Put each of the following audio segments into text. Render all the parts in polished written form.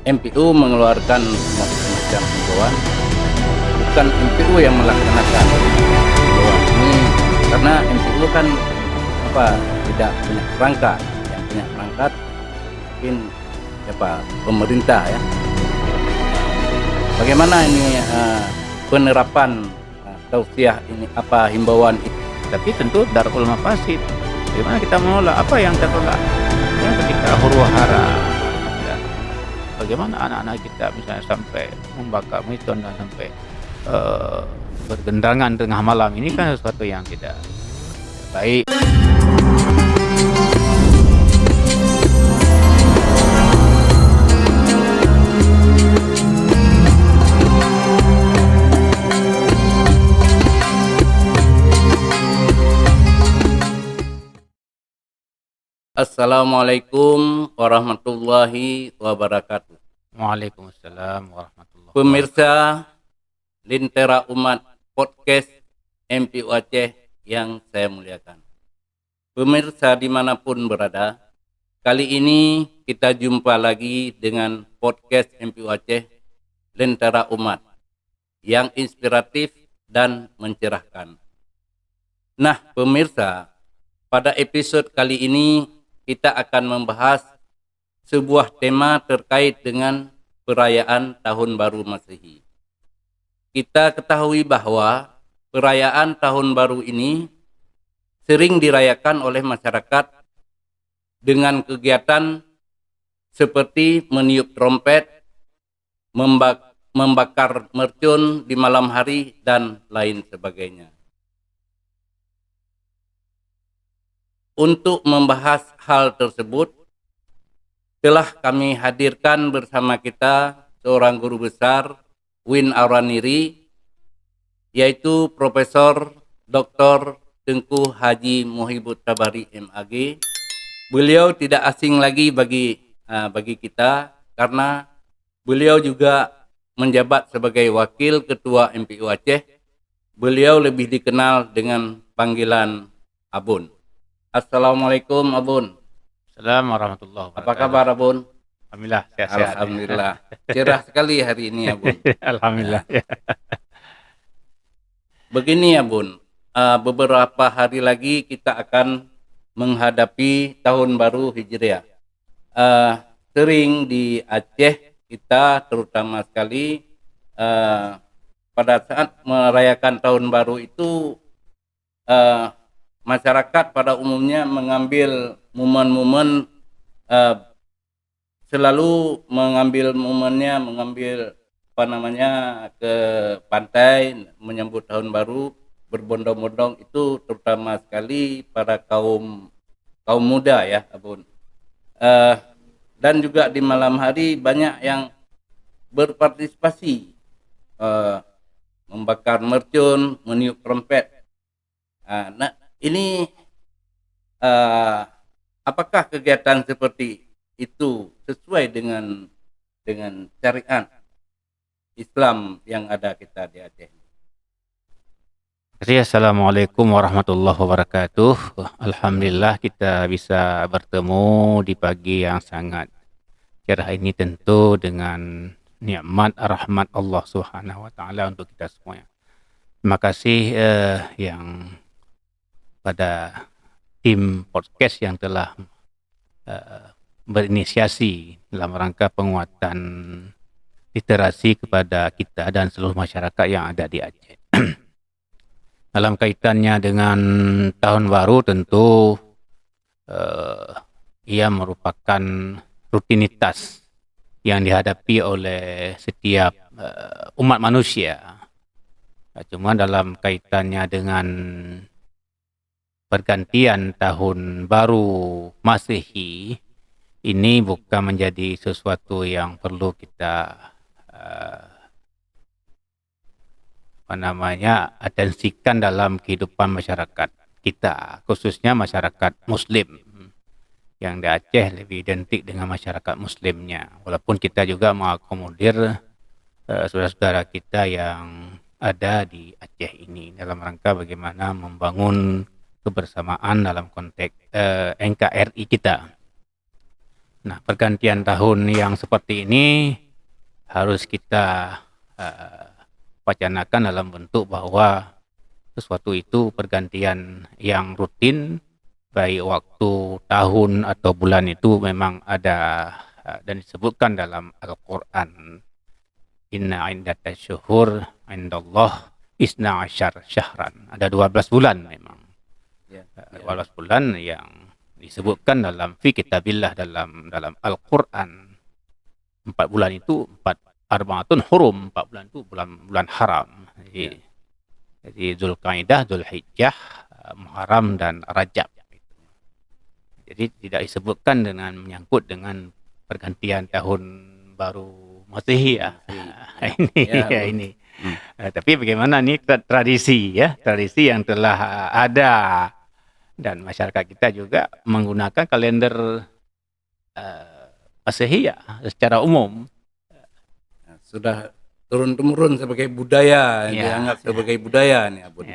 MPU mengeluarkan semacam himbauan, bukan MPU yang melaksanakan himbauan ini, karena MPU kan tidak punya perangkat, yang punya perangkat mungkin pemerintah ya. Bagaimana ini penerapan tausiah ini, himbauan ini? Tapi tentu Darul Mafasid, bagaimana kita menolak apa yang tertolak ya, ketika huru-hara ya. Bagaimana anak-anak kita misalnya sampai membakar miton dan sampai bergendangan tengah malam, ini kan sesuatu yang tidak baik. Assalamualaikum warahmatullahi wabarakatuh. Waalaikumsalam warahmatullahi wabarakatuh. Pemirsa Lentera Umat Podcast MPU Aceh yang saya muliakan. Pemirsa dimanapun berada, kali ini kita jumpa lagi dengan podcast MPU Aceh Lentera Umat yang inspiratif dan mencerahkan. Nah pemirsa, pada episode kali ini kita akan membahas sebuah tema terkait dengan perayaan Tahun Baru Masehi. Kita ketahui bahwa perayaan Tahun Baru ini sering dirayakan oleh masyarakat dengan kegiatan seperti meniup trompet, membakar mercon di malam hari, dan lain sebagainya. Untuk membahas hal tersebut, telah kami hadirkan bersama kita seorang guru besar Win Auraniri, yaitu Profesor Dr. Tengku Haji Muhibut Tabari MAG. Beliau tidak asing lagi bagi kita karena beliau juga menjabat sebagai Wakil Ketua MPU Aceh. Beliau lebih dikenal dengan panggilan Abun. Assalamualaikum Abun. Assalamualaikum warahmatullahi wabarakatuh. Apa kabar Abun? Alhamdulillah sehat-sehat. Alhamdulillah. Cerah sekali hari ini Abun. Alhamdulillah ya. Begini Abun, beberapa hari lagi kita akan menghadapi Tahun Baru Hijriah. Sering di Aceh kita terutama sekali pada saat merayakan Tahun Baru itu masyarakat pada umumnya mengambil momen-momen selalu mengambil momennya ke pantai menyambut Tahun Baru, berbondong-bondong, itu terutama sekali para kaum muda ya Abun. Dan juga di malam hari banyak yang berpartisipasi membakar mercon, meniup trompet. Nah ini apakah kegiatan seperti itu sesuai dengan syariat Islam yang ada kita di Aceh? Assalamualaikum warahmatullahi wabarakatuh. Alhamdulillah kita bisa bertemu di pagi yang sangat cerah ini, tentu dengan nikmat rahmat Allah Subhanahu wa taala untuk kita semuanya. Terima kasih yang pada tim podcast yang telah berinisiasi dalam rangka penguatan literasi kepada kita dan seluruh masyarakat yang ada di Aceh. Dalam kaitannya dengan Tahun Baru, tentu ia merupakan rutinitas yang dihadapi oleh setiap umat manusia. Cuma dalam kaitannya dengan pergantian Tahun Baru Masehi, ini bukan menjadi sesuatu yang perlu kita atensikan dalam kehidupan masyarakat kita, khususnya masyarakat Muslim yang di Aceh lebih identik dengan masyarakat Muslimnya, walaupun kita juga mengakomodir saudara-saudara kita yang ada di Aceh ini dalam rangka bagaimana membangun kebersamaan dalam konteks NKRI kita. Nah, pergantian tahun yang seperti ini harus kita wacanakan dalam bentuk bahwa sesuatu itu pergantian yang rutin, baik waktu, tahun, atau bulan itu memang ada dan disebutkan dalam Al-Quran. Inna iddatash syuhur indallah isna asyar syahran. Ada 12 bulan memang. Ya, 12 bulan yang disebutkan dalam fi kitabillah, dalam Al-Quran. 4 bulan itu 4 hurum, 4 bulan itu bulan haram. Jadi Zulkaidah, Zulhijjah, Muharram dan Rajab. Jadi tidak disebutkan dengan menyangkut dengan pergantian tahun baru Masehi ya. Ini. Tapi bagaimana nih tradisi yang telah ada, dan masyarakat kita juga menggunakan kalender Masehi ya secara umum. Sudah turun-temurun sebagai budaya, dianggap sebagai budaya nih Abun.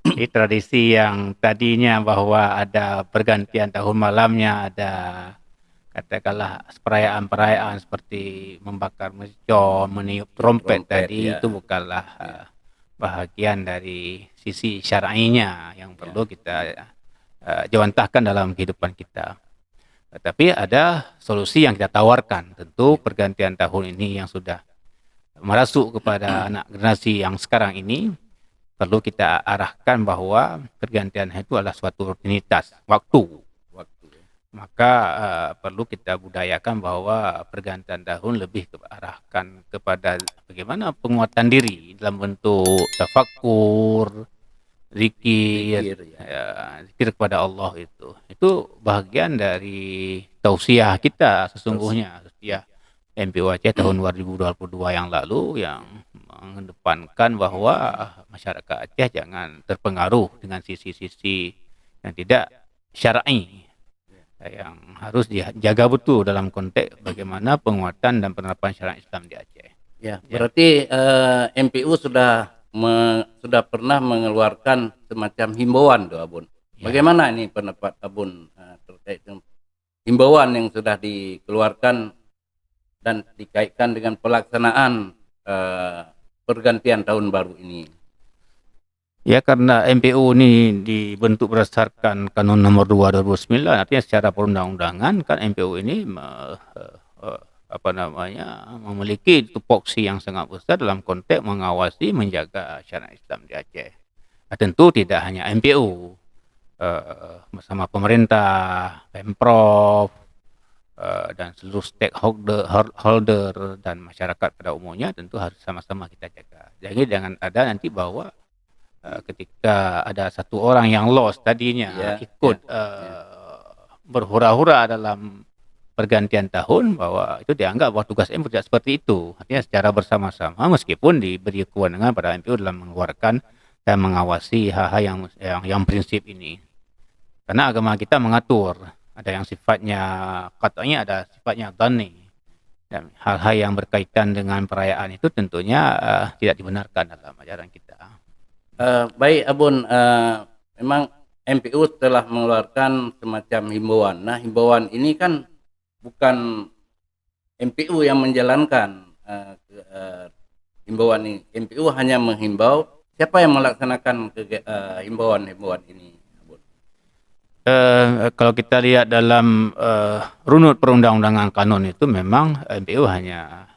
Jadi tradisi yang tadinya bahwa ada pergantian tahun malamnya, ada katakanlah perayaan-perayaan seperti membakar mercon, meniup trompet tadi, itu bukanlah bahagian dari sisi syar'inya yang perlu kita jawantahkan dalam kehidupan kita. Tetapi ada solusi yang kita tawarkan. Tentu pergantian tahun ini yang sudah merasuk kepada anak generasi yang sekarang ini, perlu kita arahkan bahwa pergantian itu adalah suatu rutinitas waktu. Maka perlu kita budayakan bahwa pergantian tahun lebih arahkan kepada bagaimana penguatan diri dalam bentuk tafakkur, zikir kepada Allah. Itu bahagian dari tausiah kita sesungguhnya. Tausiah MPU Aceh tahun 2022 yang lalu yang mengedepankan bahwa masyarakat Aceh jangan terpengaruh dengan sisi-sisi yang tidak syar'i, yang harus dijaga betul dalam konteks bagaimana penguatan dan penerapan syariat Islam di Aceh. Ya, berarti MPU sudah pernah mengeluarkan semacam himbauan tuh Abun. Bagaimana ini pendapat Abun terkait dengan himbauan yang sudah dikeluarkan dan dikaitkan dengan pelaksanaan pergantian tahun baru ini? Ya, karena MPU ini dibentuk berdasarkan Kanun Nomor 2 2009, artinya secara perundang-undangan kan MPU ini memiliki tupoksi yang sangat besar dalam konteks mengawasi, menjaga syariat Islam di Aceh. Nah, tentu tidak hanya MPU, bersama pemerintah, Pemprov, dan seluruh stakeholder dan masyarakat pada umumnya tentu harus sama-sama kita jaga. Jadi jangan ada nanti bahwa ketika ada satu orang yang lost tadinya ikut berhura-hura dalam pergantian tahun, bahwa itu dianggap bahwa tugas MPU tidak seperti itu. Artinya secara bersama-sama meskipun diberi kewenangan pada MPU dalam mengeluarkan dan mengawasi hal-hal yang prinsip ini. Karena agama kita mengatur, ada yang sifatnya katanya, ada sifatnya dhani. Dan hal-hal yang berkaitan dengan perayaan itu tentunya tidak dibenarkan dalam ajaran kita. Baik Abun, memang MPU telah mengeluarkan semacam himbauan. Nah, himbauan ini kan bukan MPU yang menjalankan himbauan ini. MPU hanya menghimbau. Siapa yang melaksanakan himbauan-himbauan ini, Abun? Kalau kita lihat dalam runut perundang-undangan kanun itu, memang MPU hanya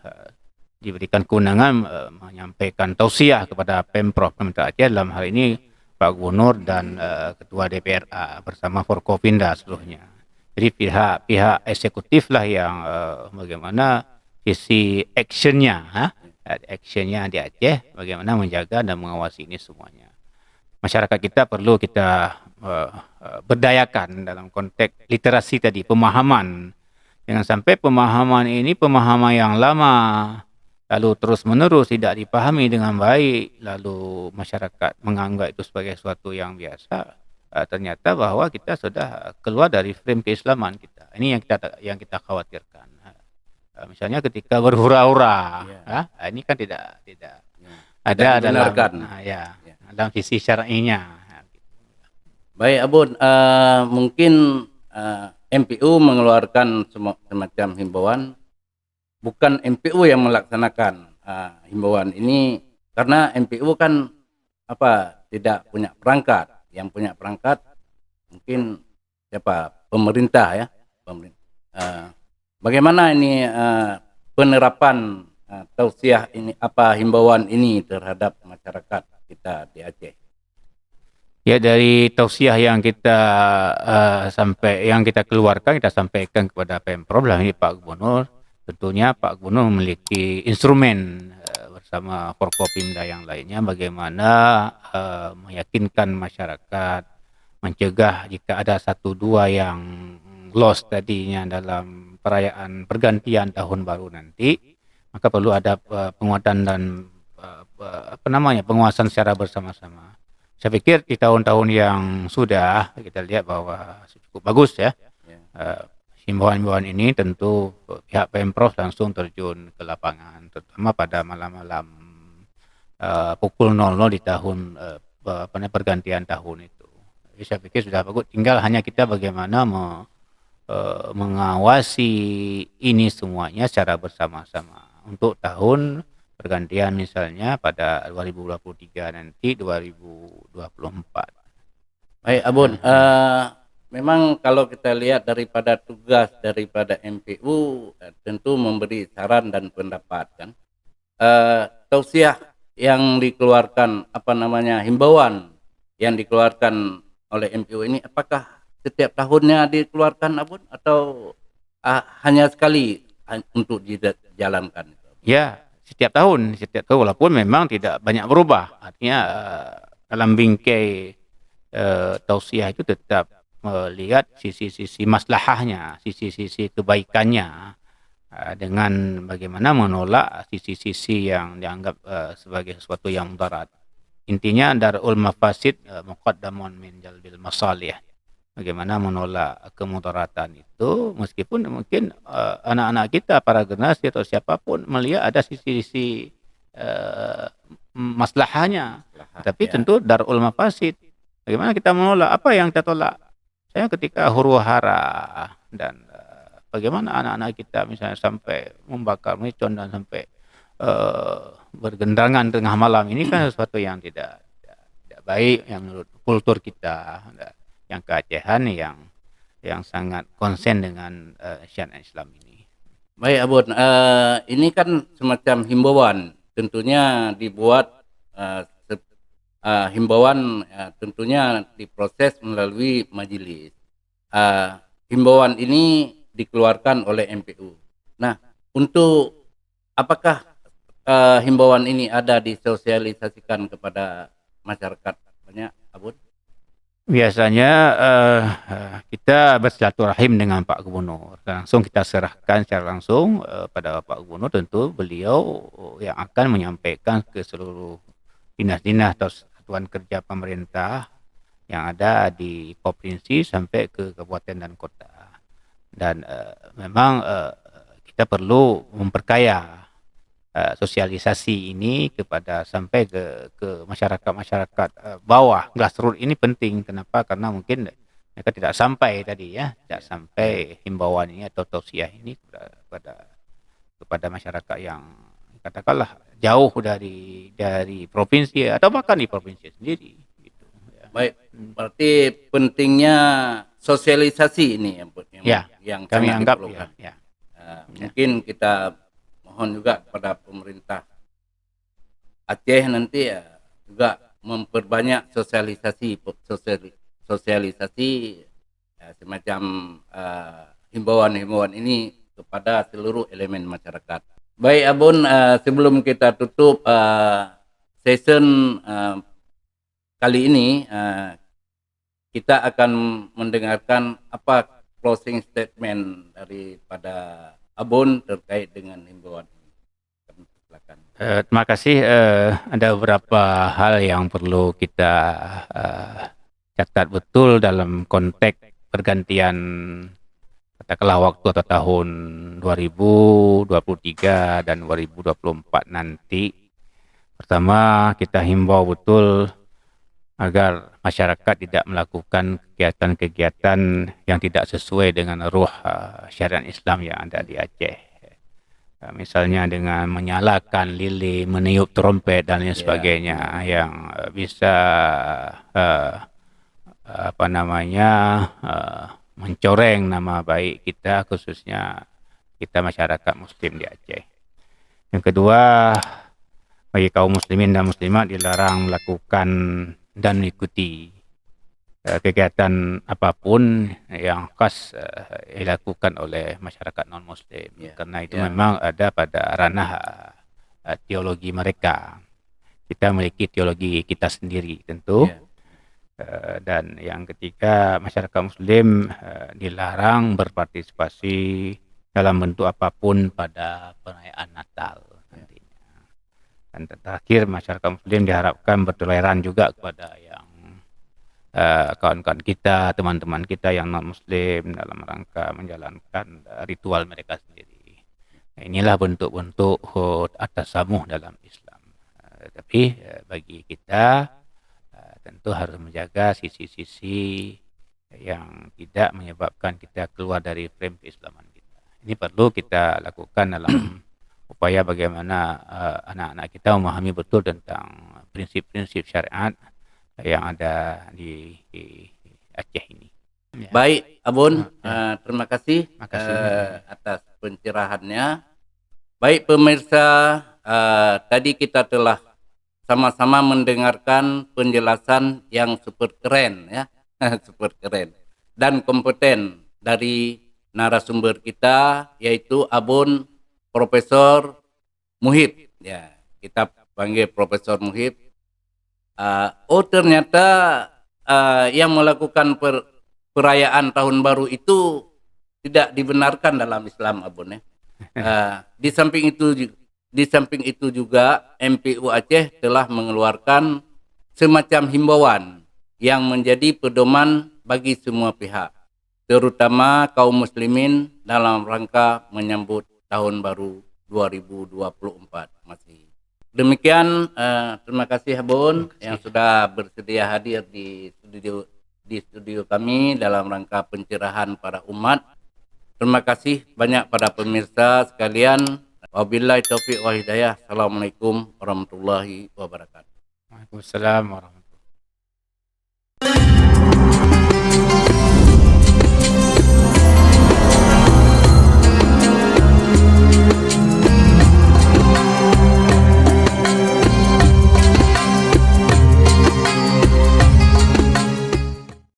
diberikan kewenangan menyampaikan tausiah kepada Pemprov Pemerintah Aceh, dalam hal ini Pak Gubernur dan Ketua DPRA bersama Forkopimda seluruhnya. Jadi pihak eksekutif lah yang bagaimana sisi actionnya di Aceh, bagaimana menjaga dan mengawasi ini semuanya. Masyarakat kita perlu kita berdayakan dalam konteks literasi tadi, pemahaman. Jangan sampai pemahaman ini pemahaman yang lama, lalu terus-menerus tidak dipahami dengan baik, lalu masyarakat menganggap itu sebagai sesuatu yang biasa. Ternyata bahwa kita sudah keluar dari frame keislaman kita. Ini yang kita khawatirkan. Misalnya ketika berhura-hura, ini kan tidak ada dalam sisi syar'inya. Baik Abun, mungkin MPU mengeluarkan semacam himbauan, bukan MPU yang melaksanakan himbauan ini, karena MPU kan tidak punya perangkat. Yang punya perangkat mungkin siapa? Pemerintah ya, pemerintah. Bagaimana ini penerapan tausiah ini, himbauan ini terhadap masyarakat kita di Aceh? Ya, dari tausiah yang kita yang kita keluarkan, kita sampaikan kepada Pemprov lah, ini Pak Gubernur. Tentunya Pak Gubernur memiliki instrumen bersama Forkopimda yang lainnya bagaimana meyakinkan masyarakat, mencegah jika ada satu dua yang lost tadinya dalam perayaan pergantian tahun baru nanti, maka perlu ada penguatan dan penguasaan secara bersama-sama. Saya pikir di tahun-tahun yang sudah kita lihat bahwa cukup bagus ya. Himbauan-himbauan ini tentu pihak Pemprov langsung terjun ke lapangan, terutama pada malam-malam pukul 00 di tahun pergantian tahun itu. Jadi saya pikir sudah bagus. Tinggal hanya kita bagaimana mengawasi ini semuanya secara bersama-sama untuk tahun pergantian misalnya pada 2023 nanti 2024. Baik, Abun. Memang kalau kita lihat daripada tugas daripada MPU tentu memberi saran dan pendapat kan. Tausiah yang dikeluarkan himbauan yang dikeluarkan oleh MPU ini apakah setiap tahunnya dikeluarkan, Abun, atau hanya sekali untuk dijalankan? Ya, setiap tahun walaupun memang tidak banyak berubah. Artinya dalam bingkai tausiah itu tetap melihat sisi-sisi maslahahnya, sisi-sisi kebaikannya, dengan bagaimana menolak sisi-sisi yang dianggap sebagai sesuatu yang mudarat. Intinya darul mafasid muqaddamun min jalbil masalih. Bagaimana menolak kemudaratan itu, meskipun mungkin anak-anak kita, para generasi atau siapapun melihat ada sisi-sisi maslahahnya, tapi tentu darul mafasid. Bagaimana kita menolak? Apa yang kita tolak? Saya ketika huru hara dan bagaimana anak-anak kita misalnya sampai membakar mercon dan sampai bergendangan tengah malam, ini kan sesuatu yang tidak baik yang menurut kultur kita, yang keacehan yang sangat konsen dengan syariat Islam ini. Baik, Abun, ini kan semacam himbauan, tentunya dibuat himbauan tentunya diproses melalui majelis. Himbauan ini dikeluarkan oleh MPU. Nah, untuk apakah himbauan ini ada disosialisasikan kepada masyarakat banyak, Abun? Biasanya kita bersilaturahim dengan Pak Gubernur. Langsung kita serahkan secara langsung pada Pak Gubernur, tentu beliau yang akan menyampaikan ke seluruh dinas-dinas atau satuan kerja pemerintah yang ada di provinsi sampai ke kabupaten dan kota. Dan memang kita perlu memperkaya sosialisasi ini sampai ke masyarakat bawah, grassroots ini penting. Kenapa? Karena mungkin mereka tidak sampai tadi ya, tidak sampai himbauan ini atau tausiah ini kepada masyarakat yang katakanlah jauh dari provinsi atau bahkan di provinsi sendiri. Gitu, ya. Baik, berarti pentingnya sosialisasi ini yang kami sangat anggap diperlukan. ya. Mungkin kita mohon juga kepada pemerintah Aceh nanti juga memperbanyak sosialisasi semacam himbauan-himbauan ini kepada seluruh elemen masyarakat. Baik, Abun, sebelum kita tutup session kali ini, kita akan mendengarkan apa closing statement daripada Abun terkait dengan himbauan ini. Silakan. Terima kasih. Ada beberapa hal yang perlu kita catat betul dalam konteks pergantian katakanlah waktu atau tahun 2023 dan 2024 nanti. Pertama, kita himbau betul agar masyarakat tidak melakukan kegiatan-kegiatan yang tidak sesuai dengan ruh syariat Islam yang ada di Aceh. Misalnya dengan menyalakan lilin, meniup trompet dan lain sebagainya yang bisa mencoreng nama baik kita, khususnya kita masyarakat Muslim di Aceh. Yang kedua, bagi kaum muslimin dan muslimat dilarang melakukan dan mengikuti kegiatan apapun yang khas dilakukan oleh masyarakat non-muslim, karena itu memang ada pada ranah teologi mereka. Kita memiliki teologi kita sendiri tentu. Dan yang ketiga, masyarakat muslim dilarang berpartisipasi dalam bentuk apapun pada perayaan Natal nantinya. Dan terakhir, masyarakat muslim diharapkan bertoleran juga kepada yang kawan-kawan kita, teman-teman kita yang non-muslim dalam rangka menjalankan ritual mereka sendiri. Inilah bentuk-bentuk at-tasamuh dalam Islam. Tapi bagi kita tentu harus menjaga sisi-sisi yang tidak menyebabkan kita keluar dari frame keislaman kita. Ini perlu kita lakukan dalam upaya bagaimana anak-anak kita memahami betul tentang prinsip-prinsip syariat yang ada di Aceh ini. Ya. Baik, Abun, terima kasih, atas pencerahannya. Baik pemirsa, tadi kita telah sama-sama mendengarkan penjelasan yang super keren ya, super keren dan kompeten dari narasumber kita, yaitu Abun Profesor Muhib. Ya, kita panggil Profesor Muhib. Ternyata yang melakukan perayaan tahun baru itu tidak dibenarkan dalam Islam, Abun ya. Di samping itu juga MPU Aceh telah mengeluarkan semacam himbauan yang menjadi pedoman bagi semua pihak, terutama kaum muslimin dalam rangka menyambut tahun baru 2024 masih. Demikian, terima kasih Abun yang sudah bersedia hadir di studio kami dalam rangka pencerahan para umat. Terima kasih banyak pada pemirsa sekalian. Wabillahi taufiq wa hidayah. Assalamualaikum warahmatullahi wabarakatuh. Waalaikumsalam warahmatullahi wabarakatuh.